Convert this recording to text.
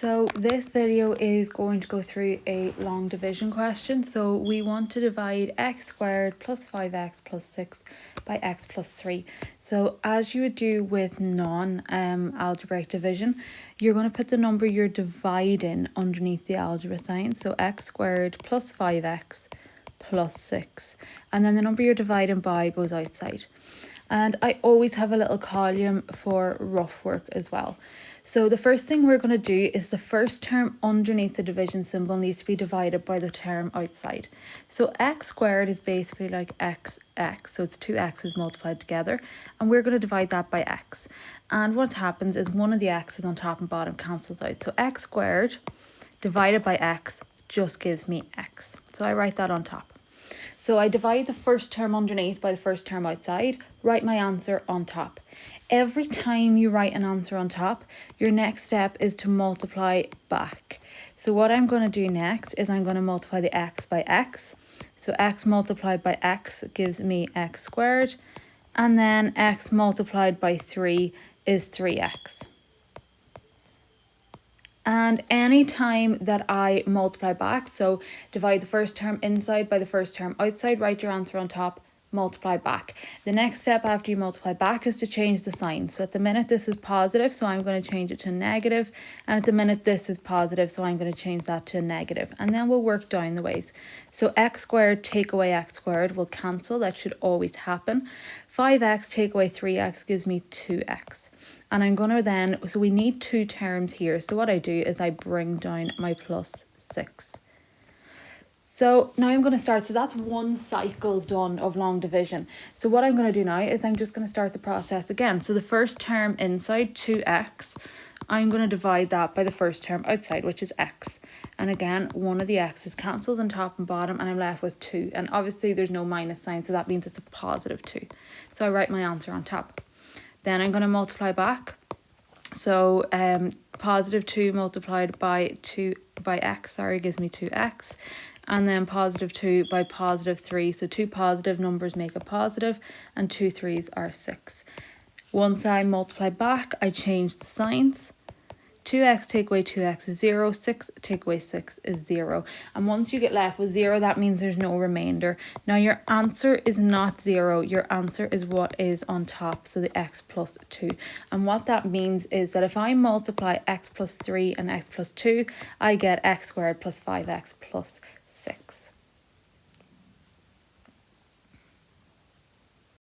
So this video is going to go through a long division question. So we want to divide x squared plus 5x plus 6 by x plus 3. So as you would do with non-algebraic division, you're going to put the number you're dividing underneath the algebra sign. So x squared plus 5x plus 6. And then the number you're dividing by goes outside. And I always have a little column for rough work as well. So the first thing we're going to do is the first term underneath the division symbol needs to be divided by the term outside. So x squared is basically like x, so it's two x's multiplied together, and we're going to divide that by x. And what happens is one of the x's on top and bottom cancels out. So x squared divided by x just gives me x. So I write that on top. So I divide the first term underneath by the first term outside, write my answer on top. Every time you write an answer on top, your next step is to multiply back. So what I'm going to do next is I'm going to multiply the x by x. So x multiplied by x gives me x squared, and then x multiplied by 3 is 3x. And any time that I multiply back, so divide the first term inside by the first term outside, write your answer on top, multiply back. The next step after you multiply back is to change the sign. So at the minute this is positive, so I'm going to change it to negative, and at the minute this is positive, so I'm going to change that to a negative, and then we'll work down the ways. So x squared take away x squared will cancel, that should always happen. 5x take away 3x gives me 2x. And I'm going to then, so we need two terms here. So what I do is I bring down my plus 6. So now I'm going to start. So that's one cycle done of long division. So what I'm going to do now is I'm just going to start the process again. So the first term inside, 2x, I'm going to divide that by the first term outside, which is x. And again, one of the x's cancels on top and bottom, and I'm left with 2. And obviously there's no minus sign, so that means it's a positive 2. So I write my answer on top. Then I'm going to multiply back. So positive 2 multiplied by x gives me 2x. And then positive 2 by positive 3. So two positive numbers make a positive, and 2 3s are 6. Once I multiply back, I change the signs. 2x take away 2x is 0, 6 take away 6 is 0. And once you get left with 0, that means there's no remainder. Now your answer is not 0, your answer is what is on top, so the x plus 2. And what that means is that if I multiply x plus 3 and x plus 2, I get x squared plus 5x plus 6.